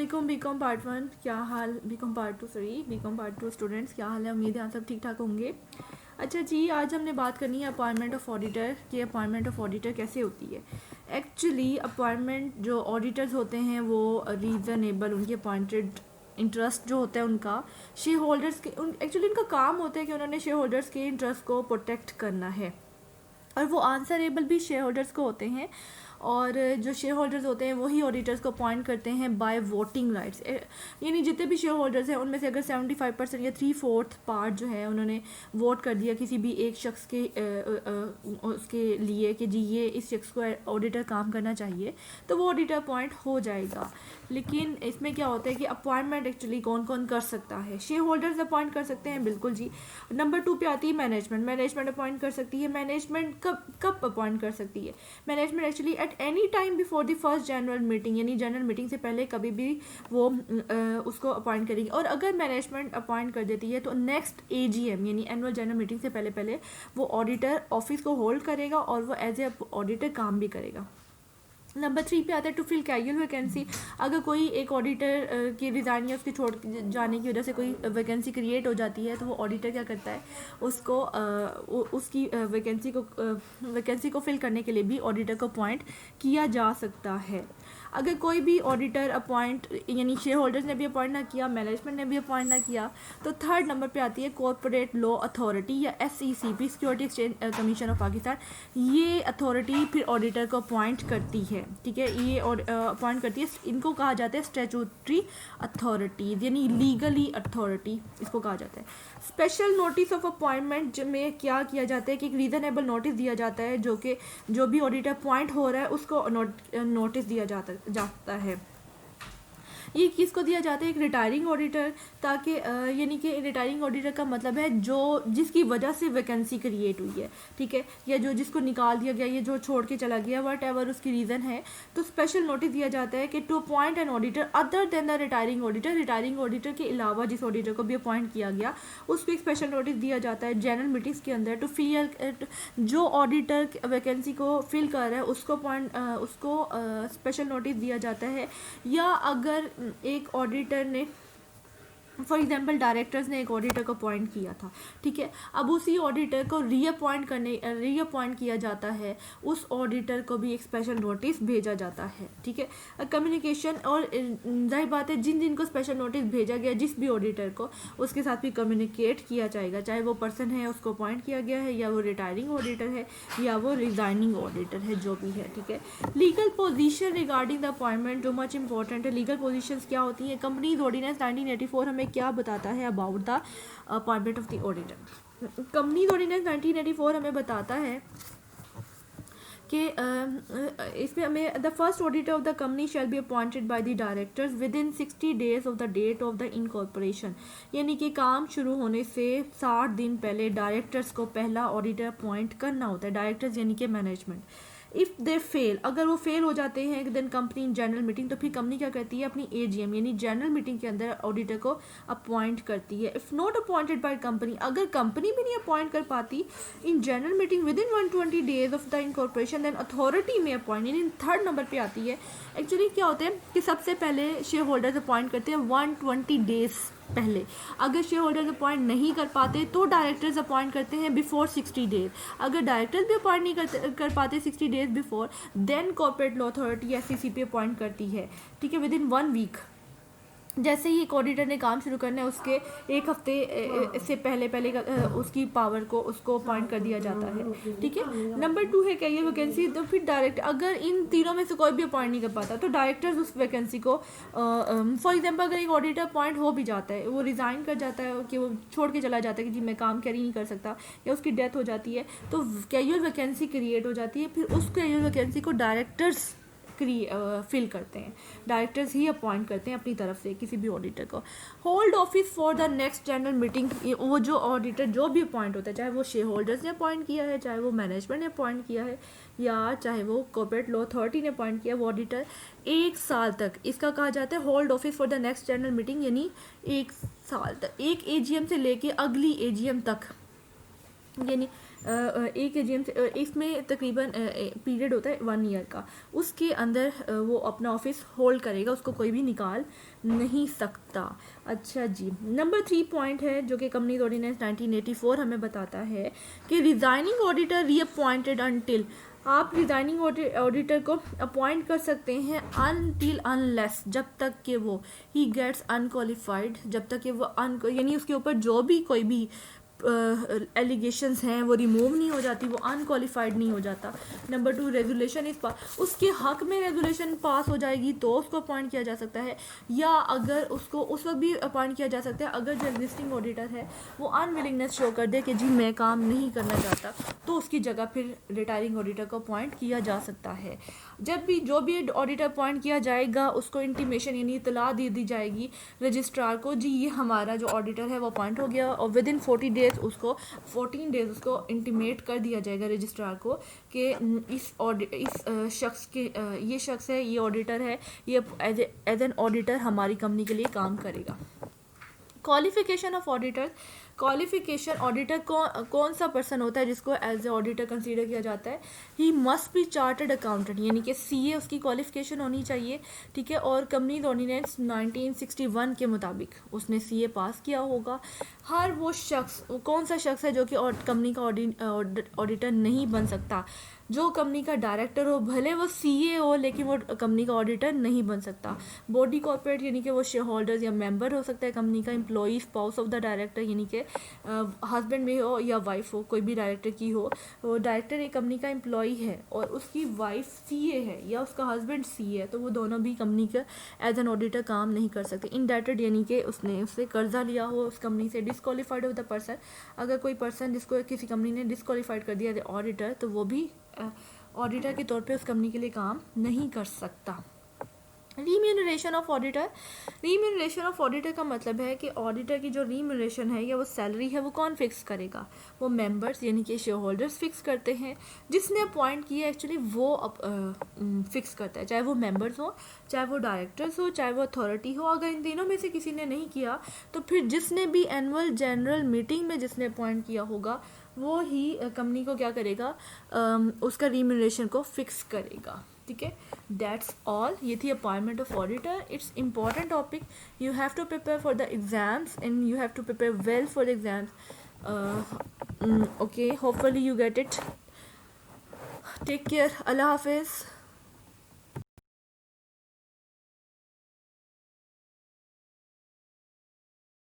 BCom part 1 क्या हाल, BCom part 2 sorry BCom part 2 students क्या हाल है। उम्मीद है आप सब ठीक ठाक होंगे। अच्छा जी, आज हमने बात करनी है अपॉइंटमेंट ऑफ ऑडिटर कि अपॉइंटमेंट ऑफ ऑडिटर कैसे होती है। एक्चुअली अपॉइंटमेंट जो ऑडिटर्स होते हैं वो रीज़नेबल, उनके अपॉइंटेड इंटरेस्ट जो होता है उनका शेयर होल्डर्स के एक्चुअली उनका काम होता है कि उन्होंने शेयर होल्डर्स के इंटरेस्ट को प्रोटेक्ट करना है, और वो आंसरेबल भी शेयर होल्डर्स को होते हैं। और जो शेयर होल्डर्स होते हैं वही ऑडिटर्स को अपॉइंट करते हैं बाय वोटिंग राइट्स, यानी जितने भी शेयर होल्डर्स हैं उनमें से अगर 75% या 3/4 पार्ट जो है उन्होंने वोट कर दिया किसी भी एक शख्स के उसके लिए कि जी ये इस शख्स को ऑडिटर काम करना चाहिए, तो वो ऑडिटर अपॉइंट हो जाएगा। लेकिन इसमें क्या होता है कि अपॉइंटमेंट एक्चुअली कौन कौन कर सकता है। शेयर होल्डर्स अपॉइंट कर सकते हैं, बिल्कुल जी। नंबर 2 पे आती है मैनेजमेंट अपॉइंट कर सकती है। मैनेजमेंट कब अपॉइंट कर सकती है? Management actually at any time before the first general meeting, यानी जनरल मीटिंग से पहले कभी भी वो उसको अपॉइंट करेगी। और अगर मैनेजमेंट अपॉइंट कर देती है तो नेक्स्ट AGM यानी एनुअल जनरल मीटिंग से पहले पहले वो ऑडिटर ऑफिस को होल्ड करेगा और वो एज ए ऑडिटर काम भी करेगा। नंबर 3 पे आता है टू फिल कैजुअल वैकेंसी। अगर कोई एक ऑडिटर की रिज़ाइन या उसकी छोड़ जाने की वजह से कोई वैकेंसी क्रिएट हो जाती है तो वो ऑडिटर क्या करता है, उसको उसकी वैकेंसी को फिल करने के लिए भी ऑडिटर को अपॉइंट किया जा सकता है। अगर कोई भी ऑडिटर अपॉइंट यानी शेयर होल्डर्स ने भी अपॉइंट ना किया, मैनेजमेंट ने भी अपॉइंट ना किया, तो थर्ड नंबर पे आती है कॉर्पोरेट लॉ अथॉरिटी या SECP, security exchange commission of Pakistan. ये अथॉरिटी फिर ऑडिटर को अपॉइंट करती है, ठीक है। ये अपॉइंट करती है, इनको कहा जाता है स्टैट्यूटरी अथॉरिटीज यानी लीगली अथॉरिटी इसको कहा जाता है। स्पेशल नोटिस ऑफ अपॉइंटमेंट में क्या किया जाता है कि एक रीजनेबल नोटिस दिया जाता है जो भी ऑडिटर अपॉइंट हो रहा है उसको नोटिस दिया जाता है। ये किसको दिया जाता है? एक रिटायरिंग ऑडिटर, ताकि यानी कि रिटायरिंग ऑडिटर का मतलब है जो जिसकी वजह से वैकेंसी क्रिएट हुई है, ठीक है, या जो जिसको निकाल दिया गया, ये जो छोड़ के चला गया, वट एवर उसकी रीज़न है, तो स्पेशल नोटिस दिया जाता है कि to appoint an auditor other than the retiring auditor. Retiring auditor के अलावा जिस ऑडिटर को भी अपॉइंट किया गया उसको एक स्पेशल नोटिस दिया जाता है जनरल मीटिंग्स के अंदर टू फिल, जो ऑडिटर वैकेंसी को फिल कर रहा है उसको स्पेशल नोटिस दिया जाता है। या अगर एक ऑडिटर ने फॉर एग्जाम्पल डायरेक्टर्स ने एक ऑडिटर को अपॉइंट किया था, ठीक है, अब उसी ऑडिटर को रीअपॉइंट किया जाता है, उस ऑडिटर को भी एक स्पेशल नोटिस भेजा जाता है, ठीक है। कम्युनिकेशन, और जाहिर बात है जिन को स्पेशल नोटिस भेजा गया जिस भी ऑडिटर को, उसके साथ भी कम्युनिकेट किया जाएगा, चाहे वो पर्सन है उसको अपॉइंट किया गया है या वो रिटायरिंग ऑडिटर है या वो रिजाइनिंग ऑडिटर है, जो भी है, ठीक है। Legal position regarding the appointment जो मच इंपॉर्टेंट है। लीगल पोजीशंस क्या होती हैं? कंपनीज ऑर्डिनेंस 1984 हमें क्या बताता है about the appointment of the auditor. Companies ordinance 1984 हमें बताता है कि इसमें हमें the first auditor of the company shall be appointed by the directors within 60 days of the date of the incorporation, यानी कि काम शुरू होने से 60 दिन पहले डायरेक्टर्स को पहला ऑडिटर अपॉइंट करना होता है। डायरेक्टर्स यानी कि मैनेजमेंट। इफ़ दे फेल, अगर वो फेल हो जाते हैं then company in general meeting, तो फिर कंपनी क्या करती है, अपनी AGM यानी जनरल मीटिंग के अंदर ऑडिटर को अपॉइंट करती है। If not appointed by company, अगर कंपनी भी नहीं अपॉइंट कर पाती in general meeting within 120 days of the incorporation, then authority में अपॉइंट, यानी थर्ड नंबर पे आती है। एक्चुअली क्या होता है कि सबसे पहले शेयर होल्डर्स अपॉइंट करते हैं 120 days पहले। अगर शेयर होल्डर्स अपॉइंट नहीं कर पाते तो डायरेक्टर्स अपॉइंट करते हैं बिफोर 60 days। अगर डायरेक्टर्स भी अपॉइंट नहीं कर पाते 60 days before, then corporate law authority SECP appoint करती है, ठीक है, विद इन 1 week। जैसे ही एक ऑडिटर ने काम शुरू करना है उसके एक हफ्ते से पहले उसकी पावर को उसको अपॉइंट कर दिया जाता है, ठीक है। नंबर 2 है क्या ये वैकेंसी, तो फिर डायरेक्ट अगर इन तीनों में से कोई भी अपॉइंट नहीं कर पाता तो डायरेक्टर्स उस वैकेंसी को फॉर एग्जांपल अगर एक ऑडिटर अपॉइंट हो भी जाता है, वो रिज़ाइन कर जाता है कि वो छोड़ के चला जाता है कि जी मैं काम कैरी नहीं कर सकता, या उसकी डेथ हो जाती है, तो कैजुअल वैकेंसी क्रिएट हो जाती है। फिर उस कैजुअल वैकेंसी को डायरेक्टर्स फिल करते हैं, डायरेक्टर्स ही अपॉइंट करते हैं अपनी तरफ से किसी भी ऑडिटर को। Hold office for the next general meeting, वो जो ऑडिटर जो भी अपॉइंट होता है, चाहे वो शेयर होल्डर्स ने अपॉइंट किया है, चाहे वो मैनेजमेंट ने अपॉइंट किया है, या चाहे वो कॉर्पोरेट लॉ अथॉरिटी ने अपॉइंट किया, वो ऑडिटर 1 साल तक, इसका कहा जाता है hold office for the next general meeting, यानी 1 साल तक, एक AGM से लेके अगली AGM तक, यानी एक एजीएम से इसमें तकरीबन पीरियड होता है 1 ईयर का, उसके अंदर वो अपना ऑफिस होल्ड करेगा, उसको कोई भी निकाल नहीं सकता। अच्छा जी, नंबर 3 पॉइंट है जो कि कंपनी ऑर्डिनेंस 1984 हमें बताता है कि रिजाइनिंग ऑडिटर रीअपॉइंटेड अनटिल, आप रिजाइनिंग ऑडिटर को अपॉइंट कर सकते हैं अनटिल अनलेस, जब तक कि वो ही गेट्स अनक्वालिफाइड, जब तक कि वो यानी उसके ऊपर जो भी कोई भी एलिगेशंस हैं वो रिमूव नहीं हो जाती, वो अनक्वालिफाइड नहीं हो जाता। नंबर 2, रेजुलेशन इस पास, उसके हक में रेजुलेशन पास हो जाएगी तो उसको अपॉइंट किया जा सकता है, या अगर उसको उस वक्त भी अपॉइंट किया जा सकता है अगर जो एग्जिस्टिंग ऑडिटर है वो अनविलिंगनेस शो कर दे कि जी मैं काम नहीं करना चाहता, तो उसकी जगह फिर रिटायरिंग ऑडिटर को अपॉइंट किया जा सकता है। जब भी जो भी ऑडिटर अपॉइंट किया जाएगा उसको इंटीमेशन यानी इतला दे दी जाएगी रजिस्ट्रार को, जी ये हमारा जो ऑडिटर है वो अपॉइंट हो गया, और विद इन 14 डेज उसको 14 डेज उसको इंटीमेट कर दिया जाएगा रजिस्ट्रार को कि इस शख्स के ये शख्स है, ये ऑडिटर है, ये एज एन ऑडिटर हमारी कंपनी के लिए काम करेगा। Qualification of auditor, qualification auditor कौन सा पर्सन होता है जिसको एज ए ऑडिटर कंसीडर किया जाता है, he must be chartered accountant, यानी कि सीए उसकी क्वालिफिकेशन होनी चाहिए, ठीक है, और कंपनी ऑर्डिनेंस 1961 के मुताबिक उसने सीए पास किया होगा। हर वो शख्स, कौन सा शख्स है जो कि कंपनी का ऑडिटर नहीं बन सकता, जो कंपनी का डायरेक्टर हो, भले वो सीए हो लेकिन वो कंपनी का ऑडिटर नहीं बन सकता। बॉडी कॉर्पोरेट यानी कि वो शेयर होल्डर्स या मेंबर हो सकता है कंपनी का, employee, spouse of the director यानी कि हस्बैंड में हो या वाइफ हो, कोई भी डायरेक्टर की हो, वो डायरेक्टर एक कंपनी का एम्प्लॉई है और उसकी वाइफ सीए है या उसका हस्बैंड सीए है, तो वो दोनों भी कंपनी का एज एन ऑडिटर काम नहीं कर सकते। इनडेटेड यानी कि उसने उससे कर्जा लिया हो उस कंपनी से। डिस्क्वालीफाइड ऑफ द पर्सन, अगर कोई पर्सन जिसको किसी कंपनी ने डिस्क्वालीफाइड कर दिया ऑडिटर, तो वो भी ऑडिटर के तौर पे उस कंपनी के लिए काम नहीं कर सकता। रीम्यूनरेशन ऑफ ऑडिटर, रीम्यूनरेशन ऑफ ऑडिटर का मतलब है कि ऑडिटर की जो रीम्यूनरेशन है या वो सैलरी है वो कौन फिक्स करेगा, वो मेंबर्स यानी कि शेयर होल्डर्स फिक्स करते हैं, जिसने अपॉइंट किया एक्चुअली वो फिक्स करता है, चाहे वो मेंबर्स हो, चाहे वो डायरेक्टर्स हो, चाहे वो अथॉरिटी हो। अगर इन तीनों में से किसी ने नहीं किया तो फिर जिसने भी एनुअल जनरल मीटिंग में जिसने अपॉइंट किया होगा वो ही कंपनी को क्या करेगा, उसका रीम्यूनरेशन को फिक्स करेगा, ठीक है। दैट्स ऑल, ये थी appointment of auditor. It's important topic, you have to prepare for the exams and you have to prepare well for the exams. Okay, hopefully you get it. Take care, अल्लाह हाफिज़।